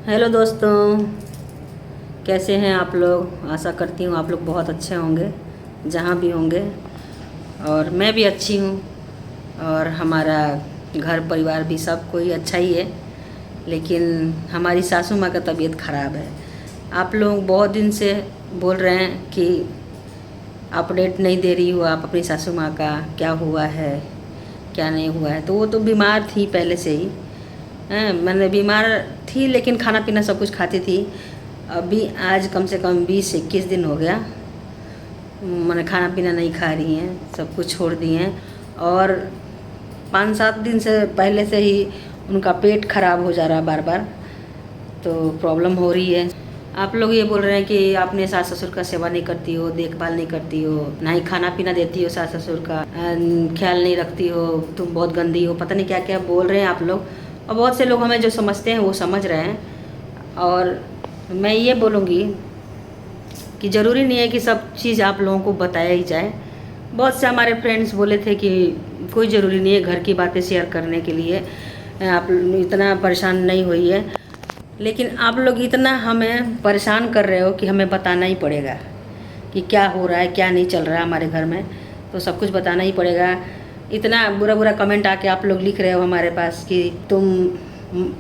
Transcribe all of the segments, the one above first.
Hello दोस्तों, कैसे हैं आप लोग। आशा करती हूँ आप लोग बहुत अच्छे होंगे जहाँ भी होंगे, और मैं भी अच्छी हूँ और हमारा घर परिवार भी सब कोई अच्छा ही है। लेकिन हमारी सासू माँ का तबीयत ख़राब है। आप लोग बहुत दिन से बोल रहे हैं कि अपडेट नहीं दे रही हो आप अपनी सासू माँ का, क्या हुआ है क्या नहीं हुआ है। तो वो तो बीमार थी पहले से ही। मैंने बीमार थी लेकिन खाना पीना सब कुछ खाती थी। अभी आज कम से कम 20 से 21 दिन हो गया मैंने खाना पीना नहीं खा रही हैं, सब कुछ छोड़ दिए हैं। और 5-7 दिन से पहले से ही उनका पेट खराब हो जा रहा है बार बार, तो प्रॉब्लम हो रही है। आप लोग ये बोल रहे हैं कि आपने सास ससुर का सेवा नहीं करती हो, देखभाल नहीं करती हो, ना ही खाना पीना देती हो, सास ससुर का ख्याल नहीं रखती हो, तुम बहुत गंदी हो, पता नहीं क्या क्या बोल रहे हैं आप लोग। और बहुत से लोग हमें जो समझते हैं वो समझ रहे हैं। और मैं ये बोलूँगी कि ज़रूरी नहीं है कि सब चीज़ आप लोगों को बताया ही जाए। बहुत से हमारे फ्रेंड्स बोले थे कि कोई ज़रूरी नहीं है घर की बातें शेयर करने के लिए, आप इतना परेशान नहीं हुई है। लेकिन आप लोग इतना हमें परेशान कर रहे हो कि हमें बताना ही पड़ेगा कि क्या हो रहा है क्या नहीं चल रहा है हमारे घर में, तो सब कुछ बताना ही पड़ेगा। इतना बुरा बुरा कमेंट आके आप लोग लिख रहे हो हमारे पास कि तुम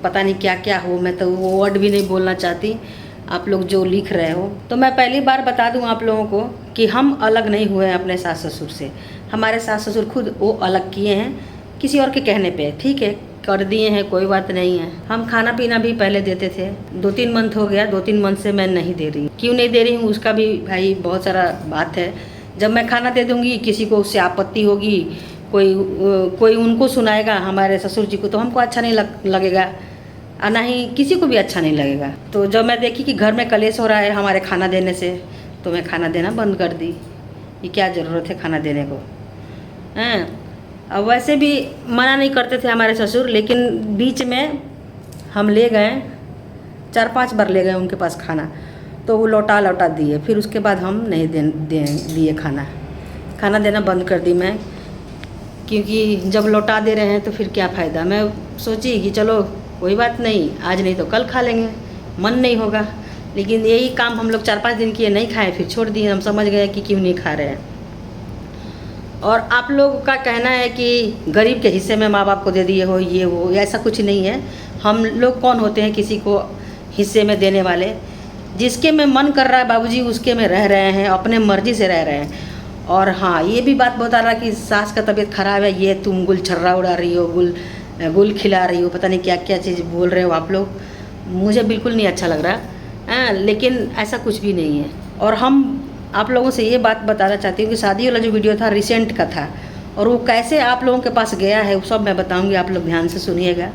पता नहीं क्या क्या हो। मैं तो वो वर्ड भी नहीं बोलना चाहती आप लोग जो लिख रहे हो। तो मैं पहली बार बता दूं आप लोगों को कि हम अलग नहीं हुए हैं अपने सास ससुर से। हमारे सास ससुर खुद वो अलग किए हैं किसी और के कहने पे, ठीक है, कर दिए हैं, कोई बात नहीं है। हम खाना पीना भी पहले देते थे, 2-3 मंथ हो गया, 2-3 मंथ से मैं नहीं दे रही। क्यों नहीं दे रही हूँ उसका भी भाई बहुत सारा बात है। जब मैं खाना दे दूँगी किसी को उससे आपत्ति होगी, कोई उनको सुनाएगा हमारे ससुर जी को, तो हमको अच्छा नहीं लगेगा और ना ही किसी को भी अच्छा नहीं लगेगा। तो जब मैं देखी कि घर में कलेश हो रहा है हमारे खाना देने से, तो मैं खाना देना बंद कर दी। ये क्या ज़रूरत है खाना देने को, हैं। अब वैसे भी मना नहीं करते थे हमारे ससुर, लेकिन बीच में हम ले गए 4-5 बार ले गए उनके पास खाना, तो वो लौटा दिए। फिर उसके बाद हम नहीं दिए खाना देना बंद कर दी मैं, क्योंकि जब लौटा दे रहे हैं तो फिर क्या फ़ायदा। मैं सोची कि चलो कोई बात नहीं, आज नहीं तो कल खा लेंगे, मन नहीं होगा। लेकिन यही काम हम लोग 4-5 दिन किए, नहीं खाए, फिर छोड़ दिए। हम समझ गए कि क्यों नहीं खा रहे हैं। और आप लोग का कहना है कि गरीब के हिस्से में माँ बाप को दे दिए हो, ये वो, ऐसा कुछ नहीं है। हम लोग कौन होते हैं किसी को हिस्से में देने वाले। जिसके में मन कर रहा है बाबूजी उसके में रह रहे हैं, अपने मर्जी से रह रहे हैं। और हाँ, ये भी बात बता रहा कि सास का तबीयत ख़राब है, ये तुम गुल छर्रा उड़ा रही हो, गुल खिला रही हो, पता नहीं क्या क्या चीज़ बोल रहे हो आप लोग। मुझे बिल्कुल नहीं अच्छा लग रहा, लेकिन ऐसा कुछ भी नहीं है। और हम आप लोगों से ये बात बताना चाहती हूँ कि शादी वाला जो वीडियो था रिसेंट का था, और वो कैसे आप लोगों के पास गया है वो सब मैं बताऊँगी, आप लोग ध्यान से सुनिएगा।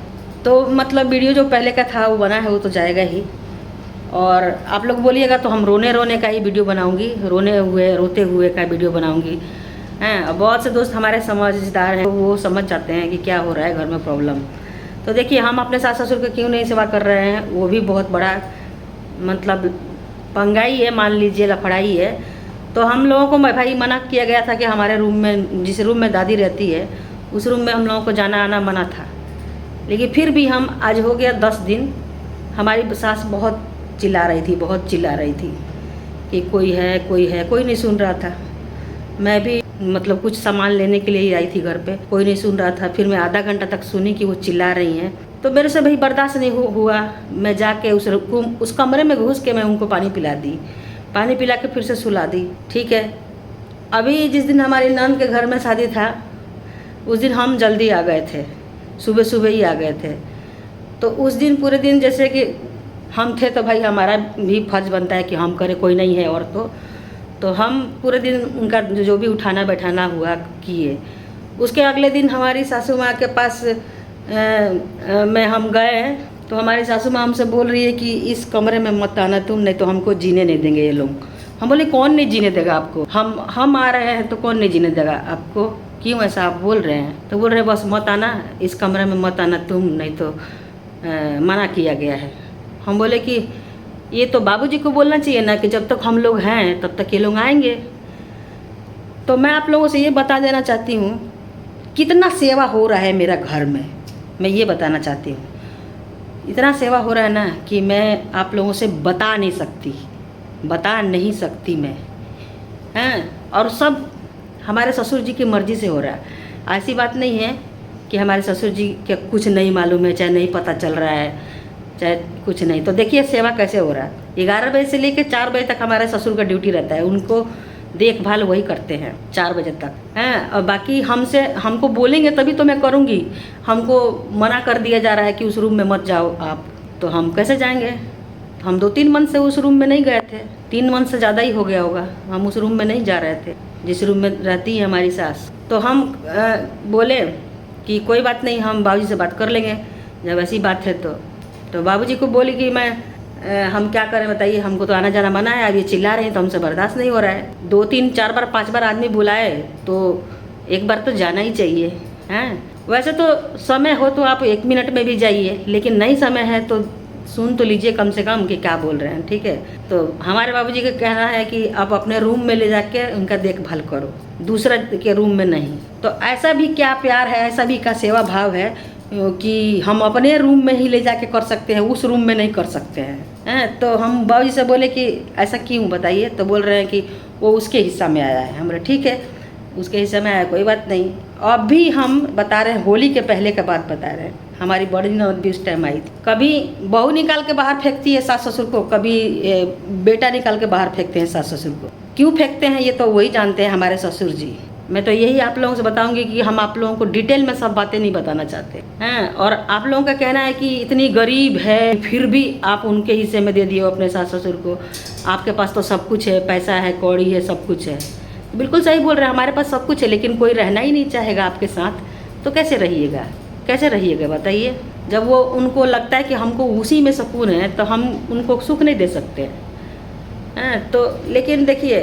तो मतलब वीडियो जो पहले का था वो बना है, वो तो जाएगा ही। और आप लोग बोलिएगा तो हम रोने का ही वीडियो बनाऊंगी, रोते हुए का वीडियो बनाऊंगी, हैं। बहुत से दोस्त हमारे समझदार हैं, वो समझ जाते हैं कि क्या हो रहा है घर में प्रॉब्लम। तो देखिए, हम अपने सास ससुर को क्यों नहीं सेवा कर रहे हैं, वो भी बहुत बड़ा मतलब पंगाई है, मान लीजिए लफड़ाई है। तो हम लोगों को भाई मना किया गया था कि हमारे रूम में, जिस रूम में दादी रहती है उस रूम में हम लोगों को जाना आना मना था। लेकिन फिर भी हम, आज हो गया 10 दिन, हमारी सास बहुत चिल्ला रही थी कि कोई नहीं सुन रहा था। मैं भी मतलब कुछ सामान लेने के लिए ही आई थी घर पे, कोई नहीं सुन रहा था। फिर मैं आधा घंटा तक सुनी कि वो चिल्ला रही हैं, तो मेरे से भाई बर्दाश्त नहीं हुआ। मैं जाके उस कमरे में घुस के मैं उनको पानी पिला दी, पानी पिला के फिर से सुला दी, ठीक है। अभी जिस दिन हमारी नंद के घर में शादी था उस दिन हम जल्दी आ गए थे, सुबह ही आ गए थे। तो उस दिन पूरे दिन जैसे कि हम थे, तो भाई हमारा भी फर्ज बनता है कि हम करें, कोई नहीं है और तो हम पूरे दिन उनका जो भी उठाना बैठाना हुआ किए। उसके अगले दिन हमारी सासू माँ के पास में हम गए, तो हमारी सासू माँ हमसे बोल रही है कि इस कमरे में मत आना तुम, नहीं तो हमको जीने नहीं देंगे ये लोग। हम बोले कौन नहीं जीने देगा आपको, हम आ रहे हैं तो कौन नहीं जीने देगा आपको, क्यों ऐसा आप बोल रहे हैं। तो बोल रहे बस मत आना, इस कमरे में मत आना तुम, नहीं तो मना किया गया है। हम बोले कि ये तो बाबूजी को बोलना चाहिए ना कि जब तक हम लोग हैं तब तक ये लोग आएंगे। तो मैं आप लोगों से ये बता देना चाहती हूँ कितना सेवा हो रहा है मेरा घर में, मैं ये बताना चाहती हूँ। इतना सेवा हो रहा है ना कि मैं आप लोगों से बता नहीं सकती मैं, हैं। और सब हमारे ससुर जी की मर्ज़ी से हो रहा है। ऐसी बात नहीं है कि हमारे ससुर जी के कुछ नहीं मालूम है, चाहे नहीं पता चल रहा है, चाहे कुछ नहीं। तो देखिए सेवा कैसे हो रहा है। 11 बजे से लेकर 4 बजे तक हमारे ससुर का ड्यूटी रहता है, उनको देखभाल वही करते हैं 4 बजे तक, हैं। और बाकी हमको बोलेंगे तभी तो मैं करूँगी। हमको मना कर दिया जा रहा है कि उस रूम में मत जाओ आप, तो हम कैसे जाएंगे। हम 2-3 मंथ से उस रूम में नहीं गए थे, 3 मंथ से ज़्यादा ही हो गया होगा हम उस रूम में नहीं जा रहे थे जिस रूम में रहती है हमारी सास। तो हम बोले कि कोई बात नहीं, हम बाबूजी से बात कर लेंगे जब ऐसी बात है। तो बाबूजी को बोली कि हम क्या करें बताइए, हमको तो आना जाना मना है, अब ये चिल्ला रहे हैं तो हमसे बर्दाश्त नहीं हो रहा है। 2-3-4 बार 5 बार आदमी बुलाए तो एक बार तो जाना ही चाहिए, हैं। वैसे तो समय हो तो आप 1 मिनट में भी जाइए, लेकिन नहीं समय है तो सुन तो लीजिए कम से कम कि क्या बोल रहे हैं, ठीक है। तो हमारे बाबूजी का कहना है कि आप अपने रूम में ले जाके उनका देखभाल करो, दूसरा के रूम में नहीं। तो ऐसा भी क्या प्यार है, ऐसा भी क्या सेवा भाव है कि हम अपने रूम में ही ले जाके कर सकते हैं, उस रूम में नहीं कर सकते हैं। तो हम बाबूजी से बोले कि ऐसा क्यों बताइए। तो बोल रहे हैं कि वो उसके हिस्सा में आया है। हमारे ठीक है, उसके हिस्से में आया, कोई बात नहीं। अब भी हम बता रहे हैं, होली के पहले का बात बता रहे हैं। हमारी बड़ी नौत भी उस टाइम आई थी। कभी बहू निकाल के बाहर फेंकती है सास ससुर को, कभी बेटा निकाल के बाहर फेंकते हैं सास ससुर को। क्यों फेंकते हैं ये तो वही जानते हैं हमारे ससुर जी। मैं तो यही आप लोगों से बताऊंगी कि हम आप लोगों को डिटेल में सब बातें नहीं बताना चाहते हैं। और आप लोगों का कहना है कि इतनी गरीब है फिर भी आप उनके हिस्से में दे दिए अपने सास ससुर को, आपके पास तो सब कुछ है, पैसा है, कौड़ी है, सब कुछ है। बिल्कुल सही बोल रहे हैं, हमारे पास सब कुछ है, लेकिन कोई रहना ही नहीं चाहेगा आपके साथ, तो कैसे रहिएगा बताइए। जब वो उनको लगता है कि हमको उसी में सुकून है तो हम उनको सुख नहीं दे सकते हैं। तो लेकिन देखिए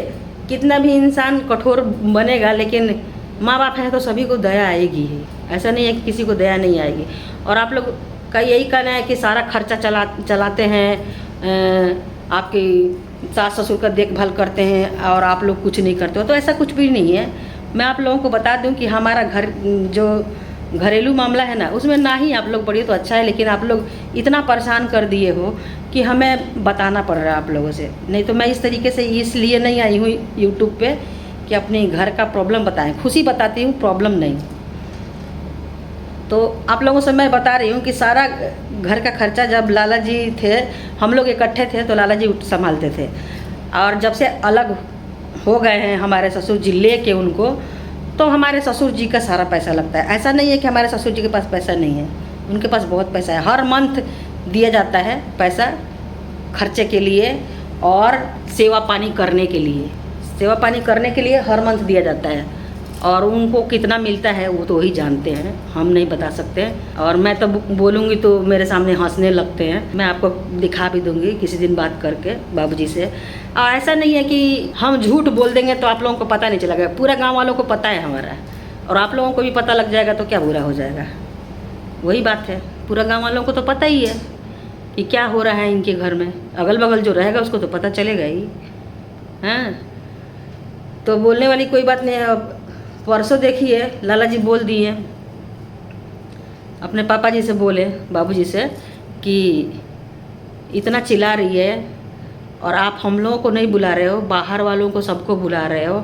कितना भी इंसान कठोर बनेगा, लेकिन माँ बाप है तो सभी को दया आएगी ही। ऐसा नहीं है कि किसी को दया नहीं आएगी। और आप लोग का यही कहना है कि सारा खर्चा चलाते हैं, आपकी सास ससुर का देखभाल करते हैं और आप लोग कुछ नहीं करते हो, तो ऐसा कुछ भी नहीं है। मैं आप लोगों को बता दूं कि हमारा जो घरेलू मामला है ना, उसमें ना ही आप लोग पढ़िए तो अच्छा है, लेकिन आप लोग इतना परेशान कर दिए हो कि हमें बताना पड़ रहा है आप लोगों से। नहीं तो मैं इस तरीके से इसलिए नहीं आई हूँ यूट्यूब पे कि अपने घर का प्रॉब्लम बताएं, खुशी बताती हूँ, प्रॉब्लम नहीं। तो आप लोगों से मैं बता रही हूँ कि सारा घर का खर्चा जब लाला जी थे, हम लोग इकट्ठे थे तो लाला जी संभालते थे। और जब से अलग हो गए हैं हमारे ससुर जी ले के उनको, तो हमारे ससुर जी का सारा पैसा लगता है। ऐसा नहीं है कि हमारे ससुर जी के पास पैसा नहीं है, उनके पास बहुत पैसा है। हर मंथ दिया जाता है पैसा खर्चे के लिए और सेवा पानी करने के लिए हर मंथ दिया जाता है। और उनको कितना मिलता है वो तो वही जानते हैं, हम नहीं बता सकते। और मैं तो बोलूँगी तो मेरे सामने हंसने लगते हैं। मैं आपको दिखा भी दूँगी किसी दिन बात करके बाबूजी से। और ऐसा नहीं है कि हम झूठ बोल देंगे तो आप लोगों को पता नहीं चलेगा, पूरा गांव वालों को पता है हमारा, और आप लोगों को भी पता लग जाएगा तो क्या बुरा हो जाएगा। वही बात है, पूरा गाँव वालों को तो पता ही है कि क्या हो रहा है इनके घर में। अगल बगल जो रहेगा उसको तो पता चलेगा ही, हैं। तो बोलने वाली कोई बात नहीं है। अब परसों देखिए लाला जी बोल दिए, अपने पापा जी से बोले, बाबूजी से, कि इतना चिल्ला रही है और आप हम लोगों को नहीं बुला रहे हो, बाहर वालों को सबको बुला रहे हो,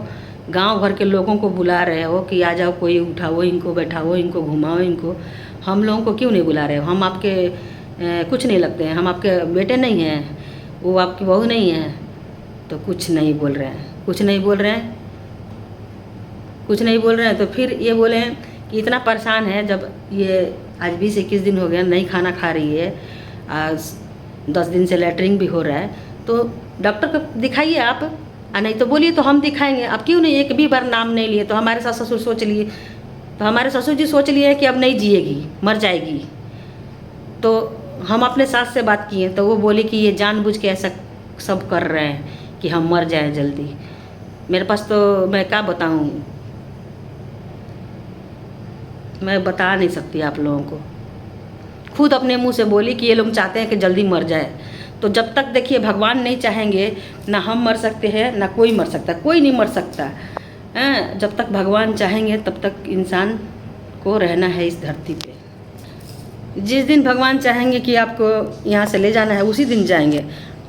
गांव भर के लोगों को बुला रहे हो कि आ जाओ, कोई उठाओ इनको, बैठाओ इनको, घुमाओ इनको। हम लोगों को क्यों नहीं बुला रहे हो? हम आपके कुछ नहीं लगते हैं, हम आपके बेटे नहीं हैं, वो आपकी बहू नहीं है। तो कुछ नहीं बोल रहे हैं। तो फिर ये बोले हैं कि इतना परेशान है, जब ये आज 20-21 दिन हो गया नहीं खाना खा रही है, आज 10 दिन से लेटरिन भी हो रहा है, तो डॉक्टर को दिखाइए आप। नहीं तो बोलिए तो हम दिखाएंगे। अब क्यों नहीं, एक भी बार नाम नहीं लिए तो हमारे सास ससुर सोच लिए, तो हमारे ससुर जी सोच लिए कि अब नहीं जिएगी, मर जाएगी। तो हम अपने सास से बात किए तो वो बोली कि ये जानबूझ के ऐसा सब कर रहे हैं कि हम मर जाएं जल्दी। मेरे पास तो मैं क्या बताऊं, मैं बता नहीं सकती आप लोगों को। खुद अपने मुंह से बोली कि ये लोग चाहते हैं कि जल्दी मर जाए। तो जब तक देखिए भगवान नहीं चाहेंगे, ना हम मर सकते हैं ना कोई मर सकता, कोई नहीं मर सकता हैं। जब तक भगवान चाहेंगे तब तक इंसान को रहना है इस धरती पे। जिस दिन भगवान चाहेंगे कि आपको यहाँ से ले जाना है उसी दिन जाएंगे।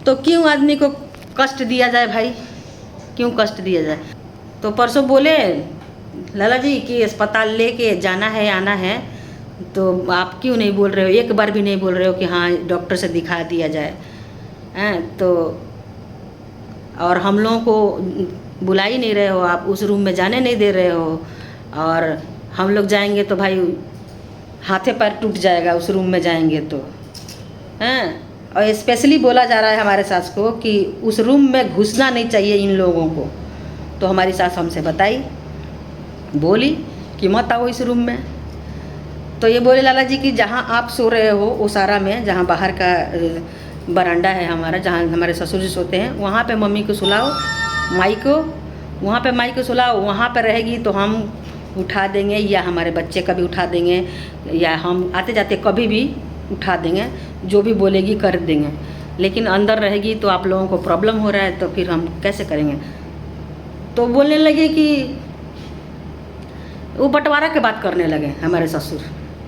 तो क्यों आदमी को कष्ट दिया जाए भाई, क्यों कष्ट दिया जाए। तो परसों बोले लाला जी कि अस्पताल लेके जाना है आना है, तो आप क्यों नहीं बोल रहे हो, एक बार भी नहीं बोल रहे हो कि हाँ डॉक्टर से दिखा दिया जाए हैं। तो और हम लोगों को बुला ही नहीं रहे हो, आप उस रूम में जाने नहीं दे रहे हो, और हम लोग जाएंगे तो भाई हाथे पैर टूट जाएगा उस रूम में जाएंगे तो हैं। और स्पेशली बोला जा रहा है हमारे सास को कि उस रूम में घुसना नहीं चाहिए इन लोगों को। तो हमारी सास हमसे बताई, बोली कि मत आओ इस रूम में। तो ये बोले लाला जी कि जहाँ आप सो रहे हो ओसारा में, जहाँ बाहर का बरांडा है हमारा, जहाँ हमारे ससुर जी सोते हैं, वहाँ पे मम्मी को सुलाओ, माई को, वहाँ पे माई को सुलाओ, वहाँ पे रहेगी तो हम उठा देंगे, या हमारे बच्चे कभी उठा देंगे, या हम आते जाते कभी भी उठा देंगे, जो भी बोलेगी कर देंगे। लेकिन अंदर रहेगी तो आप लोगों को प्रॉब्लम हो रहा है तो फिर हम कैसे करेंगे। तो बोलने लगे कि वो बंटवारा के बात करने लगे हमारे ससुर।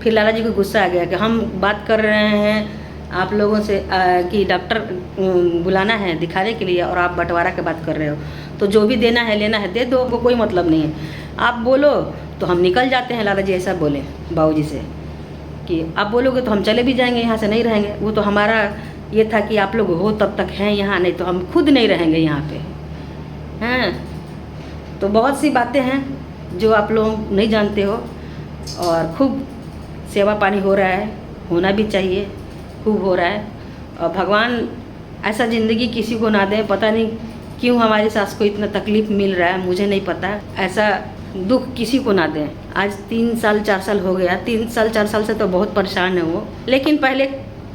फिर लाला जी को गुस्सा आ गया कि हम बात कर रहे हैं आप लोगों से कि डॉक्टर बुलाना है दिखाने के लिए, और आप बंटवारा के बात कर रहे हो। तो जो भी देना है लेना है दे दो, को कोई मतलब नहीं है, आप बोलो तो हम निकल जाते हैं। लाला जी ऐसा बोले बाबूजी से कि आप बोलोगे तो हम चले भी जाएंगे, यहाँ से नहीं रहेंगे। वो तो हमारा ये था कि आप लोग हो तब तक हैं यहाँ, नहीं तो हम खुद नहीं रहेंगे यहाँ पे हैं। तो बहुत सी बातें हैं जो आप लोग नहीं जानते हो, और खूब सेवा पानी हो रहा है, होना भी चाहिए, खूब हो रहा है। और भगवान ऐसा ज़िंदगी किसी को ना दे। पता नहीं क्यों हमारी सास को इतना तकलीफ़ मिल रहा है, मुझे नहीं पता। ऐसा दुख किसी को ना दें। आज 3 साल 4 साल हो गया, 3 साल 4 साल से तो बहुत परेशान है वो, लेकिन पहले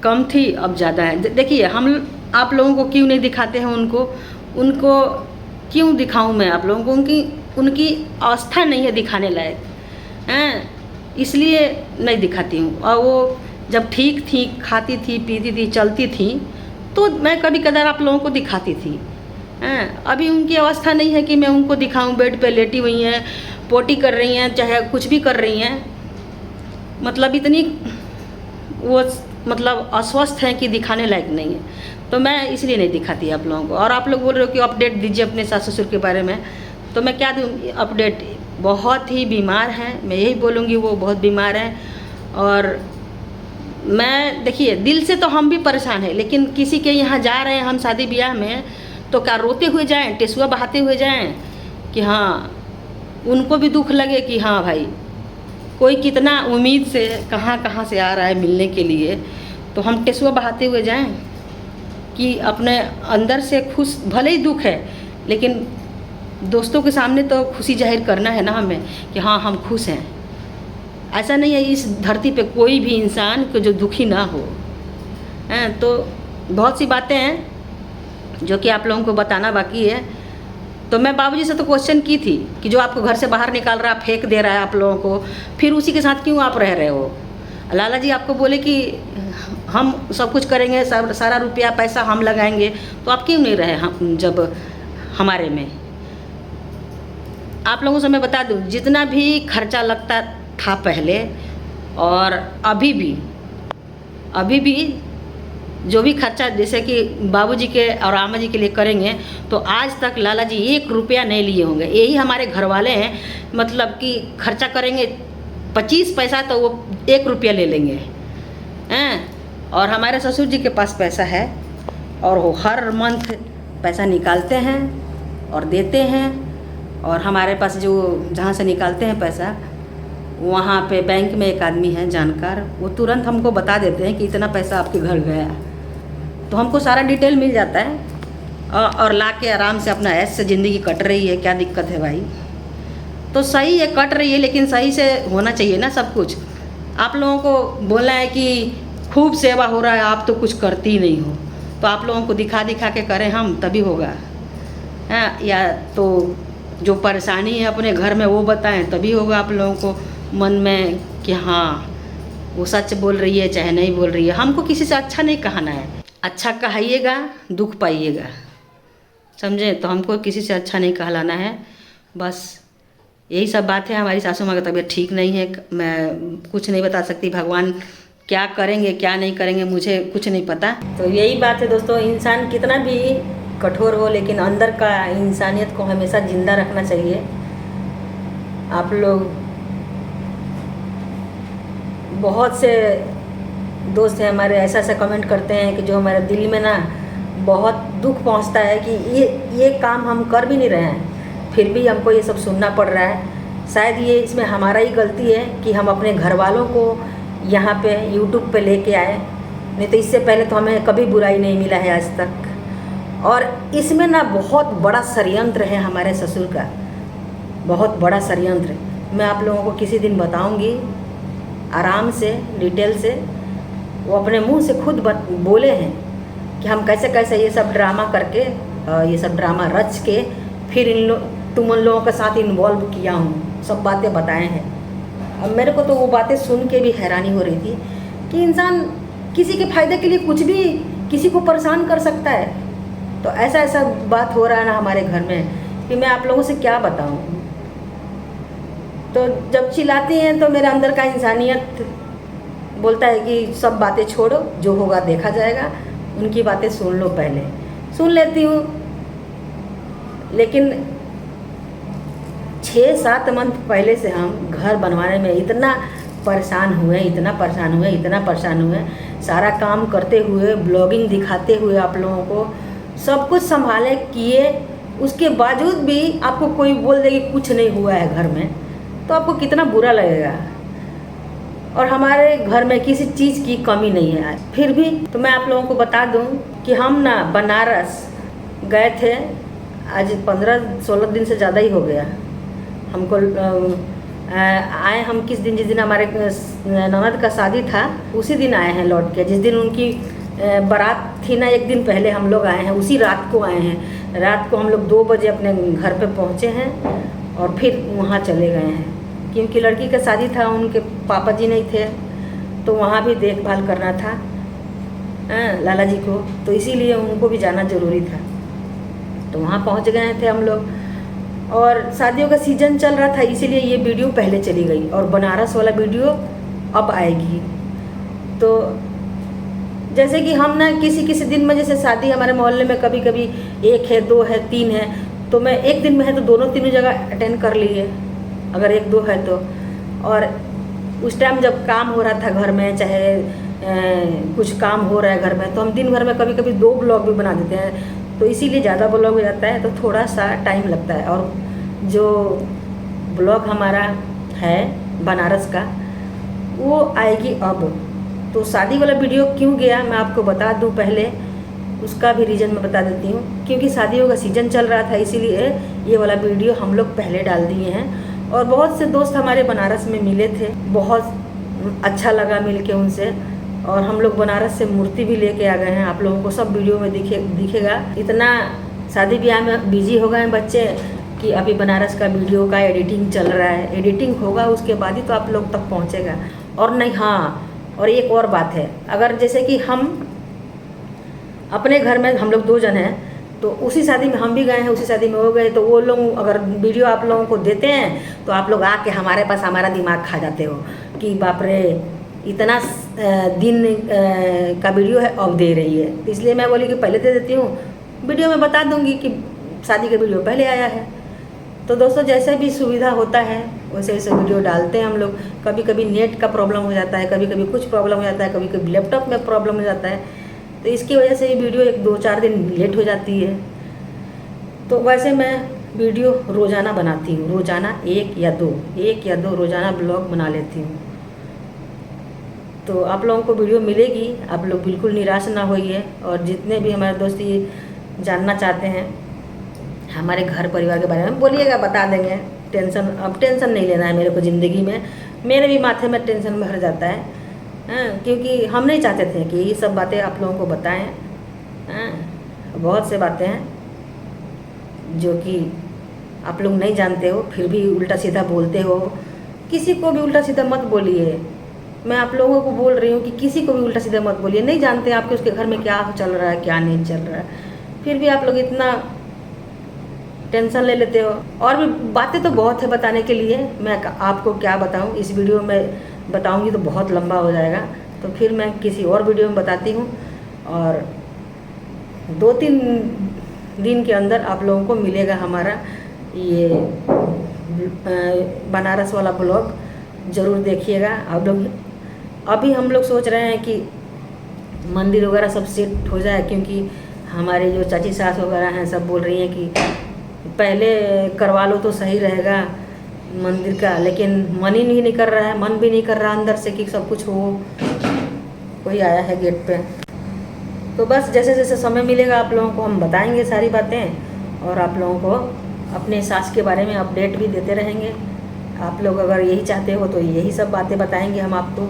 कम थी अब ज़्यादा है। देखिए हम आप लोगों को क्यों नहीं दिखाते हैं उनको क्यों दिखाऊं मैं आप लोगों को, उनकी अवस्था नहीं है दिखाने लायक हैं, इसलिए नहीं दिखाती हूँ। और वो जब ठीक थी, खाती थी, पीती थी, चलती थी, तो मैं कभी कदार आप लोगों को दिखाती थी हैं। अभी उनकी अवस्था नहीं है कि मैं उनको दिखाऊं। बेड पे लेटी हुई हैं, पोटी कर रही हैं, चाहे कुछ भी कर रही हैं, मतलब इतनी वो मतलब अस्वस्थ हैं कि दिखाने लायक नहीं है। तो मैं इसलिए नहीं दिखाती आप लोगों को। और आप लोग बोल रहे हो कि अपडेट दीजिए अपने सास ससुर के बारे में, तो मैं क्या दूँ अपडेट। बहुत ही बीमार हैं, मैं यही बोलूँगी, वो बहुत बीमार हैं। और मैं देखिए दिल से तो हम भी परेशान हैं, लेकिन किसी के यहाँ जा रहे हैं हम शादी ब्याह में, तो क्या रोते हुए जाएं, टेसुआ बहाते हुए जाएं कि हाँ उनको भी दुख लगे कि हाँ भाई कोई कितना उम्मीद से कहाँ कहाँ से आ रहा है मिलने के लिए, तो हम टेसुआ बहाते हुए जाएं कि अपने अंदर से खुश, भले ही दुख है लेकिन दोस्तों के सामने तो खुशी जाहिर करना है ना हमें कि हाँ हम खुश हैं। ऐसा नहीं है इस धरती पे कोई भी इंसान को जो दुखी ना हो हैं। तो बहुत सी बातें हैं जो कि आप लोगों को बताना बाकी है। तो मैं बाबूजी से तो क्वेश्चन की थी कि जो आपको घर से बाहर निकाल रहा है, फेंक दे रहा है आप लोगों को, फिर उसी के साथ क्यों आप रह रहे हो। लाला जी आपको बोले कि हम सब कुछ करेंगे, सारा रुपया पैसा हम लगाएंगे, तो आप क्यों नहीं रहे हम जब हमारे में। आप लोगों से मैं बता दूं, जितना भी खर्चा लगता था पहले और अभी भी जो भी खर्चा जैसे कि बाबूजी के और आमा जी के लिए करेंगे, तो आज तक लाला जी 1 रुपया नहीं लिए होंगे। यही हमारे घर वाले हैं, मतलब कि खर्चा करेंगे 25 पैसा तो वो 1 रुपया ले लेंगे हैं। और हमारे ससुर जी के पास पैसा है और वो हर मंथ पैसा निकालते हैं और देते हैं। और हमारे पास जो जहाँ से निकालते हैं पैसा, वहाँ पे बैंक में एक आदमी है जानकार, वो तुरंत हमको बता देते हैं कि इतना पैसा आपके घर गया, तो हमको सारा डिटेल मिल जाता है। और ला के आराम से अपना ऐश से ज़िंदगी कट रही है। क्या दिक्कत है भाई। तो सही है, कट रही है, लेकिन सही से होना चाहिए ना सब कुछ। आप लोगों को बोलना है कि खूब सेवा हो रहा है, आप तो कुछ करती ही नहीं हो, तो आप लोगों को दिखा दिखा के करें हम, तभी होगा हाँ। या तो जो परेशानी है अपने घर में वो बताएं, तभी होगा आप लोगों को मन में कि हाँ वो सच बोल रही है चाहे नहीं बोल रही है। हमको किसी से अच्छा नहीं कहना है, अच्छा कहिएगा दुख पाइएगा, समझे। तो हमको किसी से अच्छा नहीं कहलाना है, बस यही सब बात है। हमारी सासू माँ की तबीयत ठीक नहीं है, मैं कुछ नहीं बता सकती, भगवान क्या करेंगे क्या नहीं करेंगे मुझे कुछ नहीं पता। तो यही बात है दोस्तों, इंसान कितना भी कठोर हो लेकिन अंदर का इंसानियत को हमेशा ज़िंदा रखना चाहिए। आप लोग बहुत से दोस्त हैं हमारे ऐसा ऐसा कमेंट करते हैं कि जो हमारे दिल में ना बहुत दुख पहुंचता है कि ये काम हम कर भी नहीं रहे हैं, फिर भी हमको ये सब सुनना पड़ रहा है। शायद ये इसमें हमारा ही गलती है कि हम अपने घर वालों को यहाँ पे यूट्यूब पे लेके आए, नहीं तो इससे पहले तो हमें कभी बुराई नहीं मिला है आज तक। और इसमें ना बहुत बड़ा षड्यंत्र है हमारे ससुर का, बहुत बड़ा षड्यंत्र। मैं आप लोगों को किसी दिन बताऊंगी आराम से, डिटेल से। वो अपने मुंह से खुद बोले हैं कि हम कैसे कैसे ये सब ड्रामा करके, ये सब ड्रामा रच के फिर तुम उन लोगों के साथ इन्वॉल्व किया हूँ, सब बातें बताए हैं। अब मेरे को तो वो बातें सुन के भी हैरानी हो रही थी कि इंसान किसी के फ़ायदे के लिए कुछ भी किसी को परेशान कर सकता है। तो ऐसा ऐसा बात हो रहा है ना हमारे घर में कि मैं आप लोगों से क्या बताऊँ। तो जब चिल्लाती हैं तो मेरे अंदर का इंसानियत बोलता है कि सब बातें छोड़ो, जो होगा देखा जाएगा, उनकी बातें सुन लो। पहले सुन लेती हूँ, लेकिन 6-7 मंथ पहले से हम घर बनवाने में इतना परेशान हुए, सारा काम करते हुए, ब्लॉगिंग दिखाते हुए आप लोगों को सब कुछ संभाले किए, उसके बावजूद भी आपको कोई बोल दे कि कुछ नहीं हुआ है घर में, तो आपको कितना बुरा लगेगा। और हमारे घर में किसी चीज़ की कमी नहीं है फिर भी। तो मैं आप लोगों को बता दूं कि हम ना बनारस गए थे, आज 15-16 दिन से ज़्यादा ही हो गया हमको। आए हम किस दिन, जिस दिन हमारे ननद का शादी था उसी दिन आए हैं लौट के। जिस दिन उनकी बारात थी ना, एक दिन पहले हम लोग आए हैं, उसी रात को आए हैं। रात को हम लोग 2 बजे अपने घर पे पहुँचे हैं और फिर वहाँ चले गए हैं, क्योंकि लड़की का शादी था, उनके पापा जी नहीं थे, तो वहाँ भी देखभाल करना था लाला जी को, तो इसीलिए उनको भी जाना ज़रूरी था। तो वहाँ पहुँच गए थे हम लोग, और शादियों का सीज़न चल रहा था, इसीलिए ये वीडियो पहले चली गई और बनारस वाला वीडियो अब आएगी। तो जैसे कि हम ना किसी दिन में, जैसे शादी हमारे मोहल्ले में कभी कभी 1 है, 2 है, 3 है, तो मैं एक दिन में है तो दोनों-तीनों जगह अटेंड कर लिए, अगर 1-2 है तो। और उस टाइम जब काम हो रहा था घर में, चाहे कुछ काम हो रहा है घर में, तो हम दिन भर में कभी कभी 2 ब्लॉग भी बना देते हैं, तो इसीलिए ज़्यादा ब्लॉग हो जाता है, तो थोड़ा सा टाइम लगता है। और जो ब्लॉग हमारा है बनारस का, वो आएगी अब। तो शादी वाला वीडियो क्यों गया मैं आपको बता दूं, पहले उसका भी रीज़न मैं बता देती हूँ। क्योंकि शादियों का सीज़न चल रहा था, इसीलिए ये वाला वीडियो हम लोग पहले डाल दिए हैं। और बहुत से दोस्त हमारे बनारस में मिले थे, बहुत अच्छा लगा मिल के उनसे। और हम लोग बनारस से मूर्ति भी लेके आ गए हैं, आप लोगों को सब वीडियो में दिखेगा। इतना शादी ब्याह में बिजी हो गए हैं बच्चे कि अभी बनारस का वीडियो का एडिटिंग चल रहा है। एडिटिंग होगा उसके बाद ही तो आप लोग तक पहुंचेगा। और नहीं, हाँ, और एक और बात है, अगर जैसे कि हम अपने घर में हम लोग 2 जन हैं, तो उसी शादी में हम भी गए हैं, उसी शादी में हो गए, तो वो लोग अगर वीडियो आप लोगों को देते हैं तो आप लोग आके हमारे पास हमारा दिमाग खा जाते हो कि बाप रे, इतना दिन का वीडियो है अब दे रही है। तो इसलिए मैं बोली कि पहले दे देती हूँ, वीडियो में बता दूंगी कि शादी का वीडियो पहले आया है। तो दोस्तों जैसे भी सुविधा होता है वैसे वैसे वीडियो डालते हैं हम लोग। कभी कभी नेट का प्रॉब्लम हो जाता है, कभी कभी कुछ प्रॉब्लम हो जाता है, कभी कभी लैपटॉप में प्रॉब्लम हो जाता है, तो इसकी वजह से ये वीडियो 1-2-4 दिन लेट हो जाती है। तो वैसे मैं वीडियो रोज़ाना बनाती हूँ, रोज़ाना 1 या 2 रोज़ाना ब्लॉग बना लेती हूँ। तो आप लोगों को वीडियो मिलेगी, आप लोग बिल्कुल निराश ना होइए। और जितने भी हमारे दोस्त ये जानना चाहते हैं हमारे घर परिवार के बारे में, बोलिएगा, बता देंगे। अब टेंशन नहीं लेना है मेरे को ज़िंदगी में। मेरे भी माथे में टेंशन भर जाता है, क्योंकि हम नहीं चाहते थे कि ये सब बातें आप लोगों को बताएं। बहुत से बातें हैं जो कि आप लोग नहीं जानते हो, फिर भी उल्टा सीधा बोलते हो। किसी को भी उल्टा सीधा मत बोलिए, मैं आप लोगों को बोल रही हूँ कि किसी को भी उल्टा सीधा मत बोलिए। नहीं जानते आपके उसके घर में क्या चल रहा है, क्या नहीं चल रहा है, फिर भी आप लोग इतना टेंशन ले लेते हो। और भी बातें तो बहुत है बताने के लिए, मैं आपको क्या बताऊँ, इस वीडियो में बताऊँगी तो बहुत लंबा हो जाएगा। तो फिर मैं किसी और वीडियो में बताती हूँ। और 2-3 दिन के अंदर आप लोगों को मिलेगा हमारा ये बनारस वाला ब्लॉग, ज़रूर देखिएगा आप लोग। अभी हम लोग सोच रहे हैं कि मंदिर वगैरह सब सेट हो जाए, क्योंकि हमारे जो चाची सास वगैरह हैं सब बोल रही हैं कि पहले करवा लो तो सही रहेगा मंदिर का, लेकिन मन ही नहीं कर रहा है, मन भी नहीं कर रहा अंदर से कि सब कुछ हो। कोई आया है गेट पे, तो बस जैसे जैसे समय मिलेगा आप लोगों को हम बताएंगे सारी बातें, और आप लोगों को अपने सास के बारे में अपडेट भी देते रहेंगे। आप लोग अगर यही चाहते हो तो यही सब बातें बताएंगे हम आपको।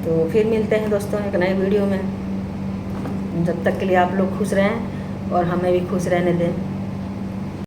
तो फिर मिलते हैं दोस्तों एक नए वीडियो में। जब तक के लिए आप लोग खुश रहें और हमें भी खुश रहने दें।